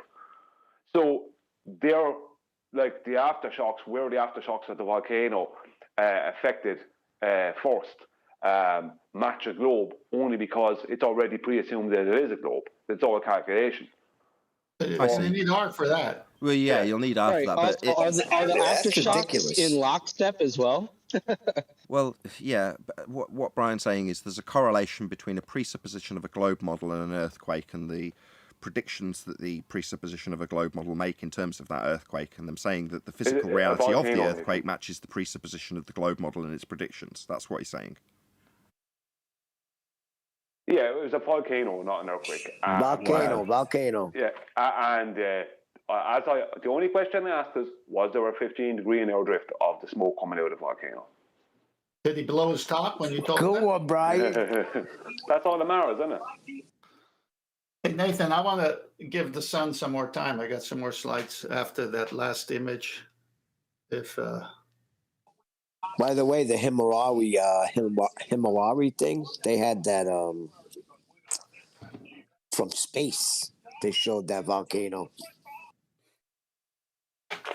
So they're like the aftershocks, where the aftershocks of the volcano affected first, match a globe only because it's already pre-assumed that it is a globe. It's all a calculation. I see. You need art for that. Well, yeah, Yeah. you'll need art for Right. that. But Are the That's aftershocks ridiculous. in lockstep as well? well, yeah. But what Brian's saying is there's a correlation between a presupposition of a globe model and an earthquake, and the predictions that the presupposition of a globe model make in terms of that earthquake, and them saying that the physical reality of the earthquake matches the presupposition of the globe model and its predictions. That's what he's saying. Yeah, it was a volcano, not an earthquake. Volcano. Yeah, and the only question I asked is, was there a 15-degree an hour drift of the smoke coming out of the volcano? Did he blow his top when you told Good him? one, Brian. That's all that matters, isn't it? Hey, Nathan, I want to give the sun some more time. I got some more slides after that last image. If By the way, the Himawari thing, they had that from space. They showed that volcano.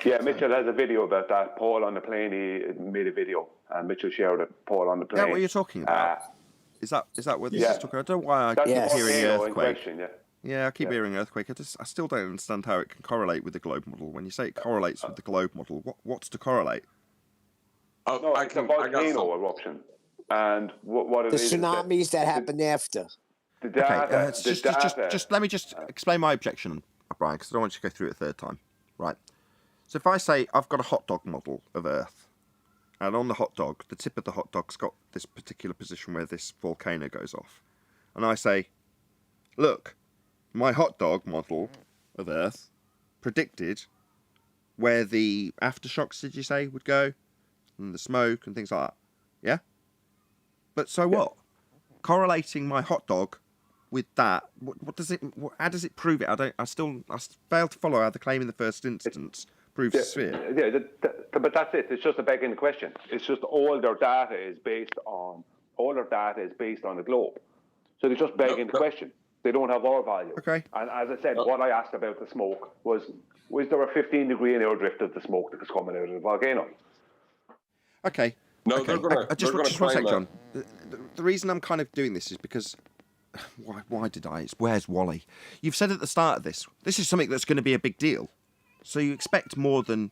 Yeah, Mitchell has a video about that. Paul on the plane, he made a video, and Mitchell shared it. Paul on the plane. Yeah, what you're talking about. Is that what this is talking about? I don't know why I That's keep the hearing volcano in earthquake. question, Yeah, I keep hearing earthquake. I still don't understand how it can correlate with the globe model. When you say it correlates with the globe model, what's to correlate? No, it's a volcano eruption. And what it The is tsunamis that happened after. The data, Okay, just let me just explain my objection, Brian, because I don't want you to go through it a third time. Right. So if I say I've got a hot dog model of Earth, and on the hot dog, the tip of the hot dog's got this particular position where this volcano goes off, and I say, look, my hot dog model of Earth predicted where the aftershocks, did you say, would go, and the smoke and things like that. Yeah? But so what? Correlating my hot dog with that, what does it? How does it prove it? I fail to follow how the claim in the first instance proves the sphere. Yeah, but that's it. It's just a begging question. It's just all their data is based on the globe. So they're just begging the question. They don't have our value. Okay. And as I said, what I asked about the smoke was there a 15-degree an hour drift of the smoke that was coming out of the volcano? Okay. No, okay. they're gonna. Just one claim sec, that. John. The reason I'm kind of doing this is because why did I? Where's Wally? You've said at the start of this is something that's going to be a big deal. So you expect more than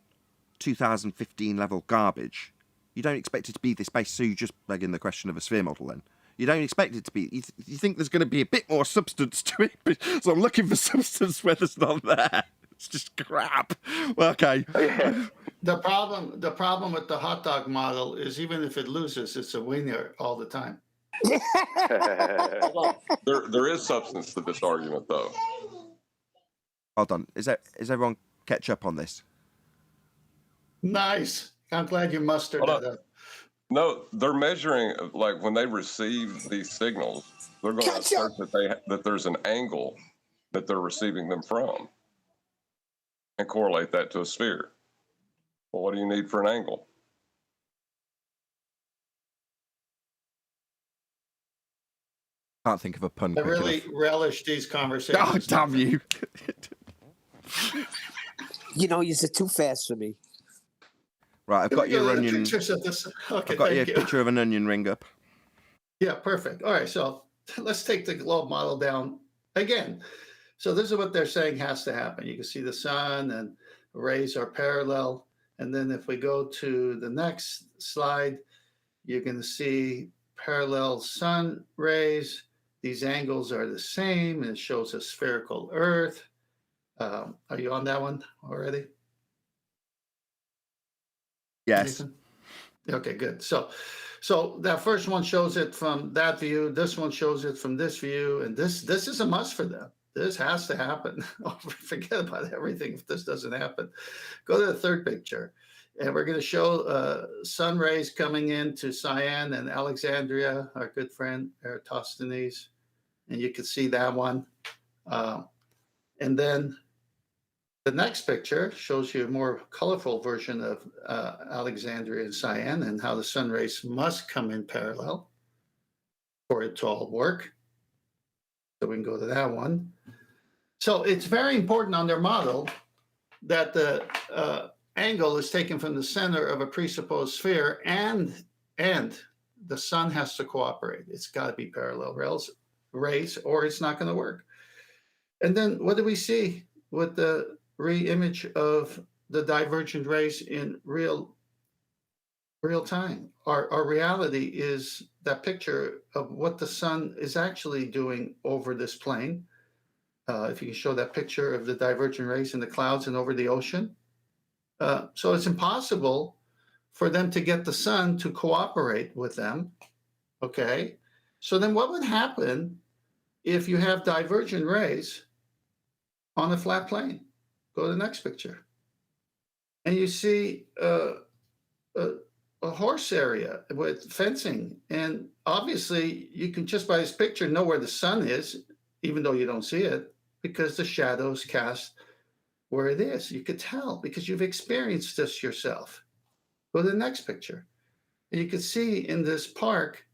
2015 level garbage. You don't expect it to be this base. So you just begging the question of a sphere model then. You don't expect it to be. You think there's going to be a bit more substance to it. So I'm looking for substance where there's none there. It's just crap. Well, okay. the problem with the hot dog model is even if it loses, it's a winner all the time. There is substance to this argument, though. Hold on. Is everyone catch up on this? Nice. I'm glad you mustered that up. No, they're measuring, like when they receive these signals, they're going to assert that there's an angle that they're receiving them from, and correlate that to a sphere. Well, what do you need for an angle? Can't think of a pun. I really relish these conversations. Oh, damn you! You know, you're too fast for me. Right, I've got your onion. Pictures of this. Okay, I've got your thank you. picture of an onion ring up. Yeah, perfect. All right, so let's take the globe model down again. So this is what they're saying has to happen. You can see the sun and rays are parallel. And then if we go to the next slide, you're going to see parallel sun rays. These angles are the same, and it shows a spherical Earth. Are you on that one already? Yes. Nathan? Okay, good. So that first one shows it from that view. This one shows it from this view, and this is a must for them. This has to happen. Forget about everything if this doesn't happen. Go to the third picture, and we're going to show sun rays coming into Cyan and Alexandria, our good friend Eratosthenes. and you can see that one. And then the next picture shows you a more colorful version of Alexandria and Cyan and how the sun rays must come in parallel for it to all work. So we can go to that one. So it's very important on their model that the angle is taken from the center of a presupposed sphere, and the sun has to cooperate. It's got to be parallel rays, or it's not going to work. And then what do we see with the re-image of the divergent rays in real time? Our reality is that picture of what the sun is actually doing over this plane. If you can show that picture of the divergent rays in the clouds and over the ocean. So it's impossible for them to get the sun to cooperate with them. Okay. So then what would happen if you have divergent rays on a flat plane? Go to the next picture. And you see a horse area with fencing. And obviously you can just by this picture know where the sun is, even though you don't see it, because the shadows cast where it is. You could tell because you've experienced this yourself. Go to the next picture. And you can see in this park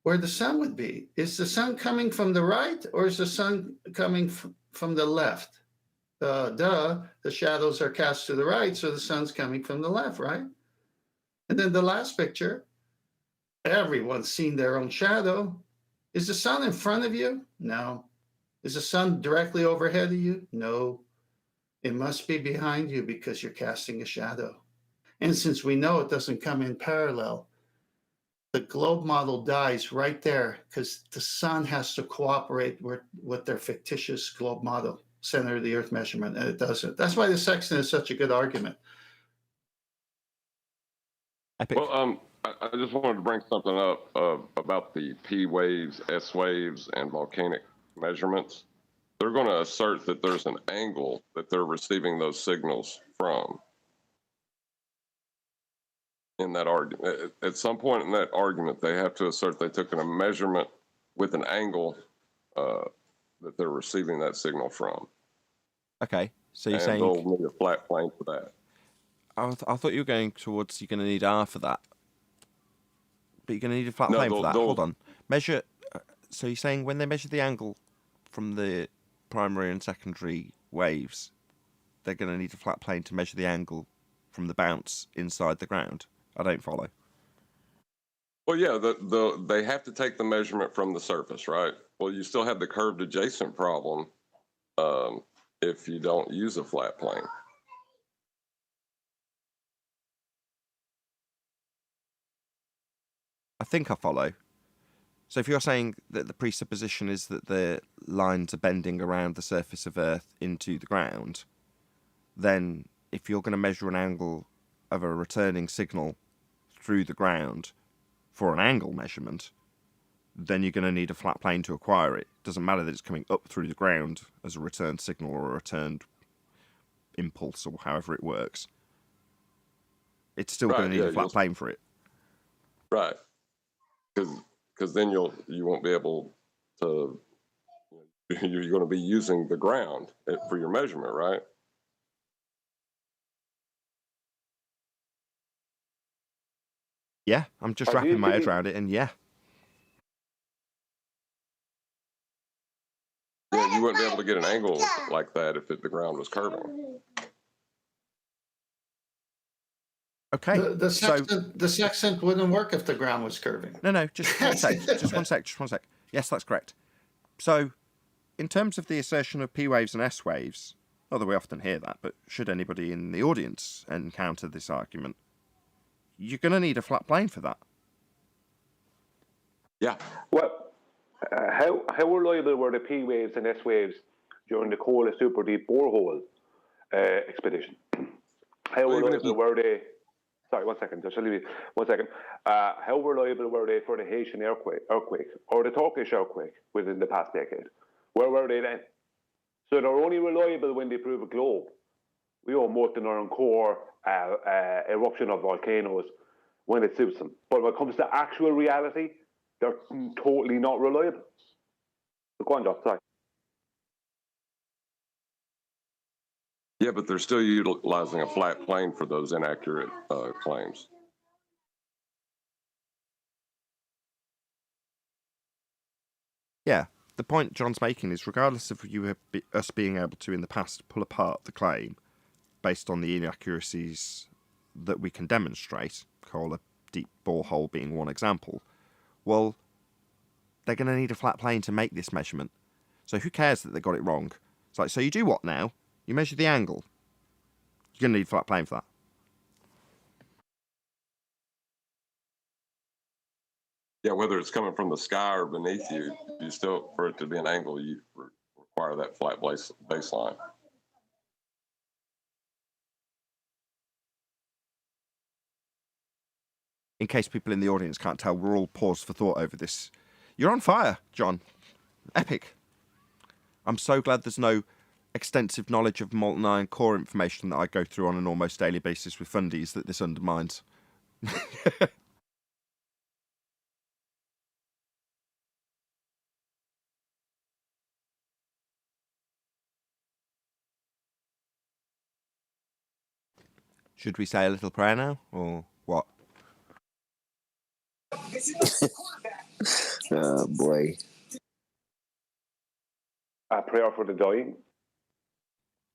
where the sun would be. Is the sun coming from the right or is the sun coming from the left? The shadows are cast to the right, so the sun's coming from the left, right? And then the last picture, everyone's seen their own shadow. Is the sun in front of you? No. Is the sun directly overhead of you? No. It must be behind you because you're casting a shadow. And since we know it doesn't come in parallel, the globe model dies right there because the sun has to cooperate with their fictitious globe model, center of the earth measurement, and it doesn't. That's why the sextant is such a good argument. Epic. Well, I just wanted to bring something up about the P waves, S waves, and volcanic measurements. They're going to assert that there's an angle that they're receiving those signals from. In that argument, at some point in that argument, they have to assert they took a measurement with an angle that they're receiving that signal from. Okay, so you're and saying they'll need a flat plane for that. I thought you were going towards you're going to need R for that, but you're going to need a flat plane for that. Hold on, measure. So you're saying when they measure the angle from the primary and secondary waves, they're going to need a flat plane to measure the angle from the bounce inside the ground? I don't follow. Well, yeah, they have to take the measurement from the surface, right? Well, you still have the curved adjacent problem if you don't use a flat plane. I think I follow. So if you're saying that the presupposition is that the lines are bending around the surface of Earth into the ground, then if you're going to measure an angle of a returning signal through the ground for an angle measurement, then you're going to need a flat plane to acquire it. Doesn't matter that it's coming up through the ground as a returned signal or a returned impulse or however it works. It's still going to need a flat plane for it. Right. Because then you won't be able to, you're going to be using the ground for your measurement, right? Yeah, I'm just wrapping my head around it, and yeah. Yeah, you wouldn't be able to get an angle like that if the ground was curving. Okay. The sextant wouldn't work if the ground was curving. No, just one sec. Just one sec. Yes, that's correct. So, in terms of the assertion of P waves and S waves, although we often hear that, but should anybody in the audience encounter this argument, you're going to need a flat plane for that. Yeah. Well, how reliable were the P waves and S waves during the Kola Super Deep Borehole expedition? How reliable were they? Sorry, 1 second. Just leave me 1 second. How reliable were they for the Haitian earthquake or the Turkish earthquake within the past decade? Where were they then? So they're only reliable when they prove a globe. We all molten iron core, eruption of volcanoes when it suits them. But when it comes to actual reality, they're totally not reliable. Go on, Doc, sorry. Yeah, but they're still utilizing a flat plane for those inaccurate claims. Yeah, the point John's making is regardless of us being able to in the past pull apart the claim based on the inaccuracies that we can demonstrate, coal a deep borehole being one example, well, they're going to need a flat plane to make this measurement. So who cares that they got it wrong? It's like, so you do what now? You measure the angle. You're going to need a flat plane for that. Yeah, whether it's coming from the sky or beneath you, you still, for it to be an angle, you require that flat baseline. In case people in the audience can't tell, we're all paused for thought over this. You're on fire, John. Epic. I'm so glad there's no extensive knowledge of molten iron core information that I go through on an almost daily basis with fundies that this undermines. Should we say a little prayer now, or what? Oh boy. A prayer for the dying.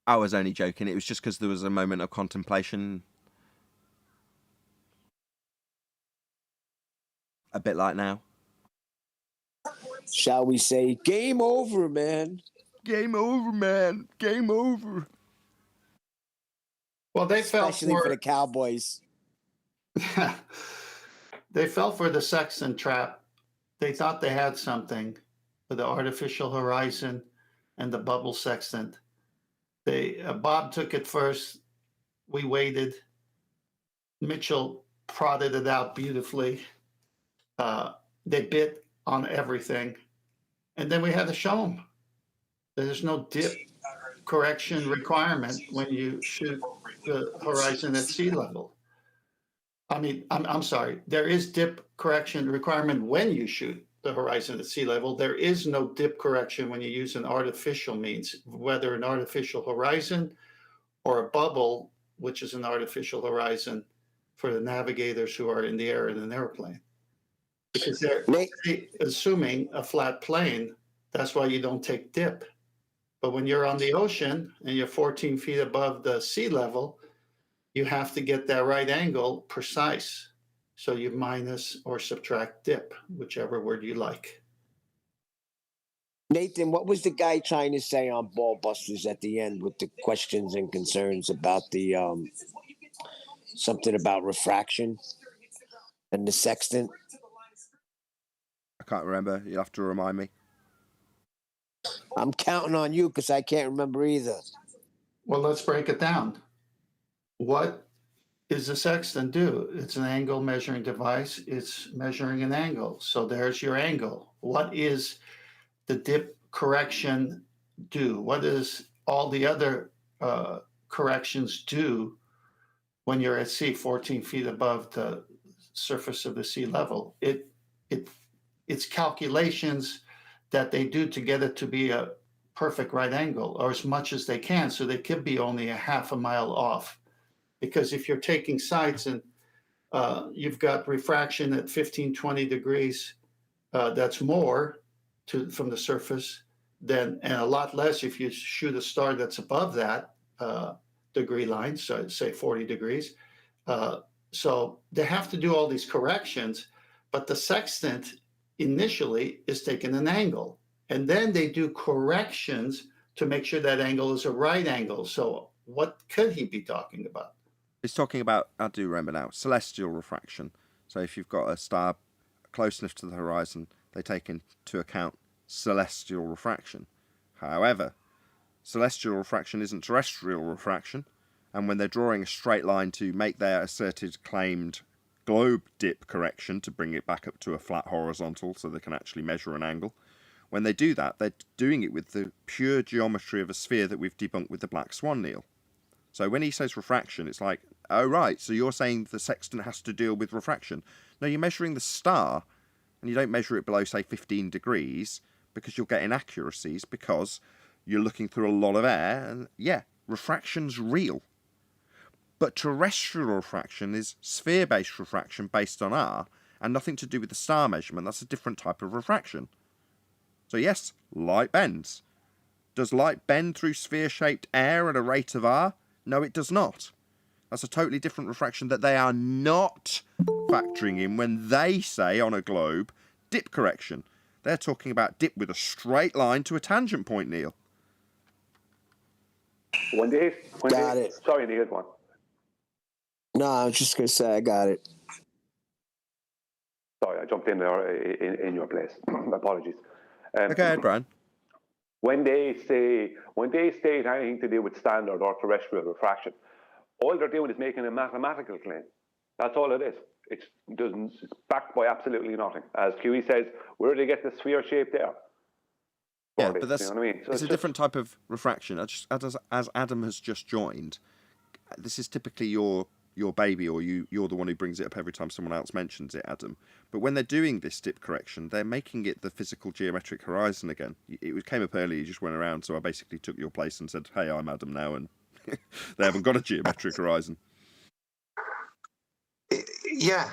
I was only joking. It was just because there was a moment of contemplation. A bit like now. Shall we say, game over, man? Game over, man. Game over. Well, they fell Especially for the Cowboys. They fell for the Sextant trap. They thought they had something with the artificial horizon and the bubble sextant. Bob took it first. We waited. Mitchell prodded it out beautifully. They bit on everything. And then we had to show them there's no dip correction requirement when you shoot the horizon at sea level. I mean, I'm sorry. There is dip correction requirement when you shoot the horizon at sea level. There is no dip correction when you use an artificial means, whether an artificial horizon or a bubble, which is an artificial horizon for the navigators who are in the air in an airplane. Because they're assuming a flat plane, that's why you don't take dip. But when you're on the ocean and you're 14 feet above the sea level, you have to get that right angle precise. So you minus or subtract dip, whichever word you like. Nathan, what was the guy trying to say on Ball Busters at the end with the questions and concerns about the something about refraction and the sextant? I can't remember. You'll have to remind me. I'm counting on you because I can't remember either. Well, let's break it down. What does the sextant do? It's an angle measuring device. It's measuring an angle. So there's your angle. What is the dip correction do? What does all the other corrections do when you're at sea 14 feet above the surface of the sea level? It's calculations that they do to get it to be a perfect right angle, or as much as they can, so they could be only a half a mile off. Because if you're taking sights and you've got refraction at 15, 20 degrees, that's more from the surface and a lot less if you shoot a star that's above that degree line, so say 40 degrees. So they have to do all these corrections, but the sextant initially is taking an angle, and then they do corrections to make sure that angle is a right angle. So what could he be talking about? He's talking about, I do remember now, celestial refraction. So if you've got a star close enough to the horizon, they take into account celestial refraction. However, celestial refraction isn't terrestrial refraction, and when they're drawing a straight line to make their asserted claimed globe dip correction to bring it back up to a flat horizontal so they can actually measure an angle, when they do that, they're doing it with the pure geometry of a sphere that we've debunked with the black swan Neil. So when he says refraction, it's like, oh right, so you're saying the sextant has to deal with refraction. No, you're measuring the star, and you don't measure it below, say, 15 degrees, because you'll get inaccuracies because you're looking through a lot of air, and yeah, refraction's real. But terrestrial refraction is sphere-based refraction based on R, and nothing to do with the star measurement. That's a different type of refraction. So yes, light bends. Does light bend through sphere-shaped air at a rate of R? No, it does not. That's a totally different refraction that they are not factoring in when they say on a globe, dip correction. They're talking about dip with a straight line to a tangent point, Neil. Got it. Sorry, Neil, one. No, I was just going to say I got it. Sorry, I jumped in there in your place. Apologies. Okay, Brian. When they state anything to do with standard or terrestrial refraction, all they're doing is making a mathematical claim. That's all it is. It's backed by absolutely nothing. As QE says, where do they get the sphere-shaped air? Yeah, but that's, you know what I mean? So it's a different type of refraction. As Adam has just joined, this is typically your baby, or you're the one who brings it up every time someone else mentions it, Adam. But when they're doing this dip correction, they're making it the physical geometric horizon again. It came up earlier, you just went around, so I basically took your place and said, hey, I'm Adam now, and they haven't got a geometric horizon. Yeah,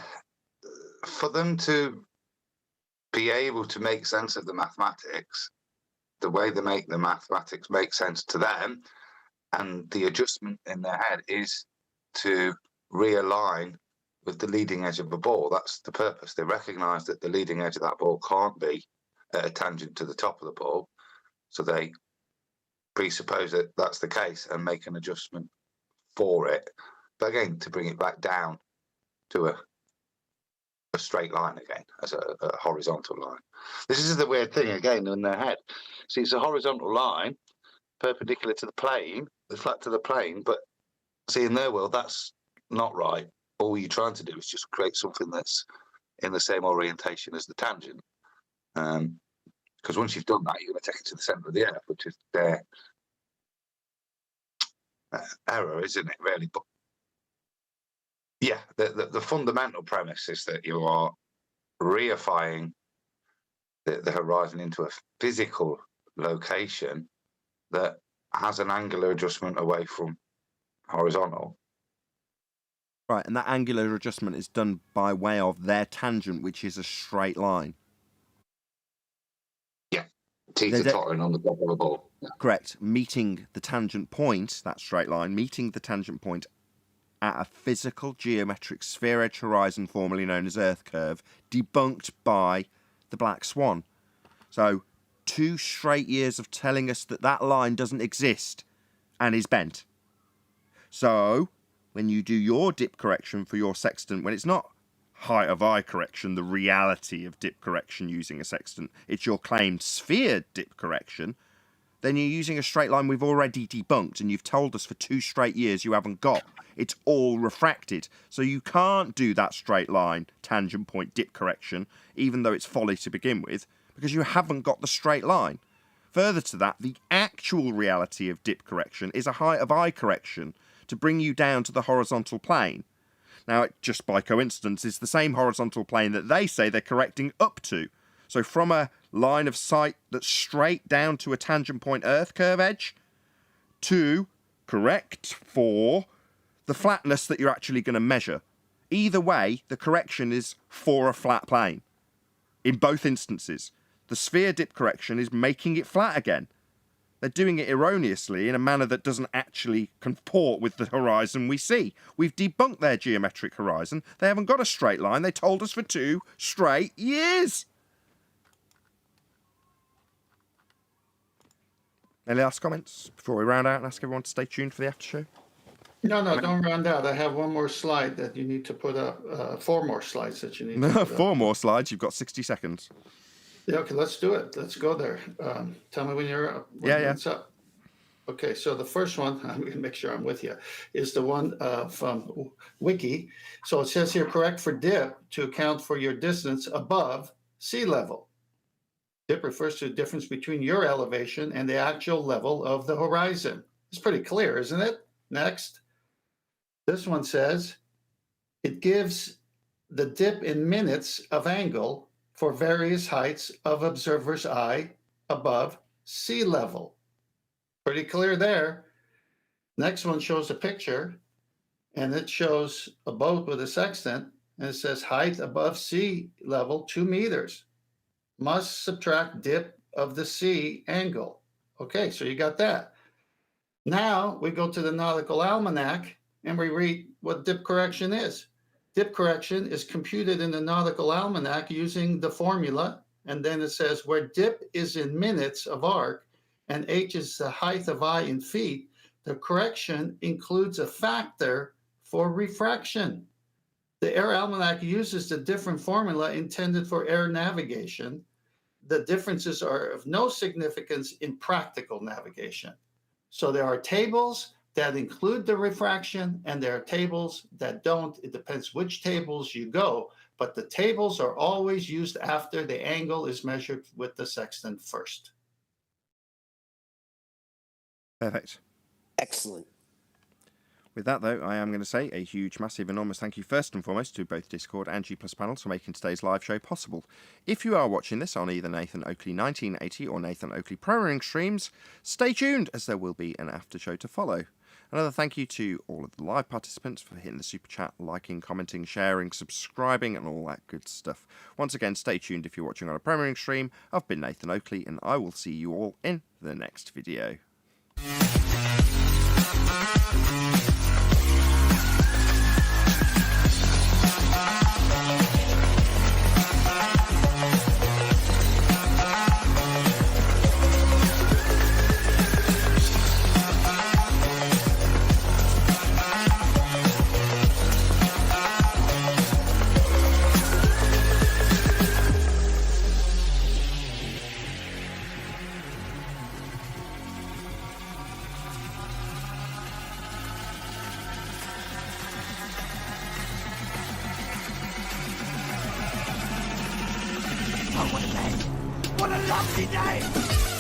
for them to be able to make sense of the mathematics, the way they make the mathematics make sense to them, and the adjustment in their head is to realign with the leading edge of the ball. That's the purpose. They recognise that the leading edge of that ball can't be at a tangent to the top of the ball, so they presuppose that that's the case and make an adjustment for it. But again, to bring it back down to a straight line again, as a horizontal line. This is the weird thing again in their head. See, it's a horizontal line perpendicular to the plane, flat to the plane, but see, in their world, that's not right. All you're trying to do is just create something that's in the same orientation as the tangent. Because once you've done that, you're going to take it to the centre of the earth, which is their error, isn't it, really? But yeah, the fundamental premise is that you are reifying the horizon into a physical location that has an angular adjustment away from horizontal. Right, and that angular adjustment is done by way of their tangent, which is a straight line. Yeah, teeter-tottering on the top of the ball. Yeah. Correct. Meeting the tangent point, that straight line, meeting the tangent point at a physical geometric sphere edge horizon, formerly known as Earth curve, debunked by the Black Swan. So 2 straight years of telling us that that line doesn't exist and is bent. So when you do your dip correction for your sextant, when it's not height of eye correction, the reality of dip correction using a sextant, it's your claimed sphere dip correction, then you're using a straight line we've already debunked, and you've told us for 2 straight years you haven't got. It's all refracted. So you can't do that straight line tangent point dip correction, even though it's folly to begin with, because you haven't got the straight line. Further to that, the actual reality of dip correction is a height of eye correction to bring you down to the horizontal plane. Now, it just by coincidence is the same horizontal plane that they say they're correcting up to. So from a line of sight that's straight down to a tangent point Earth curve edge to correct for the flatness that you're actually going to measure. Either way, the correction is for a flat plane. In both instances, the sphere dip correction is making it flat again. They're doing it erroneously in a manner that doesn't actually comport with the horizon we see. We've debunked their geometric horizon. They haven't got a straight line. They told us for 2 straight years. Any last comments before we round out and ask everyone to stay tuned for the after show? No, don't round out. I have one more slide that you need to put up. 4 more slides that you need to put up. 4 more slides. You've got 60 seconds. Yeah, okay, let's do it. Let's go there. Tell me when you're up. Yeah. It's up. Okay, so the first one, I'm going to make sure I'm with you, is the one from Wiki. So it says here, correct for dip to account for your distance above sea level. Dip refers to the difference between your elevation and the actual level of the horizon. It's pretty clear, isn't it? Next. This one says it gives the dip in minutes of angle for various heights of observer's eye above sea level. Pretty clear there. Next one shows a picture, and it shows a boat with a sextant, and it says height above sea level 2 meters. Must subtract dip of the sea angle. Okay, so you got that. Now we go to the Nautical Almanac and we read what dip correction is. Dip correction is computed in the Nautical Almanac using the formula, and then it says where dip is in minutes of arc and h is the height of I in feet, the correction includes a factor for refraction. The Air Almanac uses the different formula intended for air navigation. The differences are of no significance in practical navigation. So there are tables that include the refraction, and there are tables that don't. It depends which tables you go, but the tables are always used after the angle is measured with the sextant first. Perfect. Excellent. With that, though, I am going to say a huge, massive, enormous thank you first and foremost to both Discord and G+ panels for making today's live show possible. If you are watching this on either Nathan Oakley 1980 or Nathan Oakley programming streams, stay tuned as there will be an after show to follow. Another thank you to all of the live participants for hitting the super chat, liking, commenting, sharing, subscribing, and all that good stuff. Once again, stay tuned if you're watching on a programming stream. I've been Nathan Oakley, and I will see you all in the next video. What a lovely day!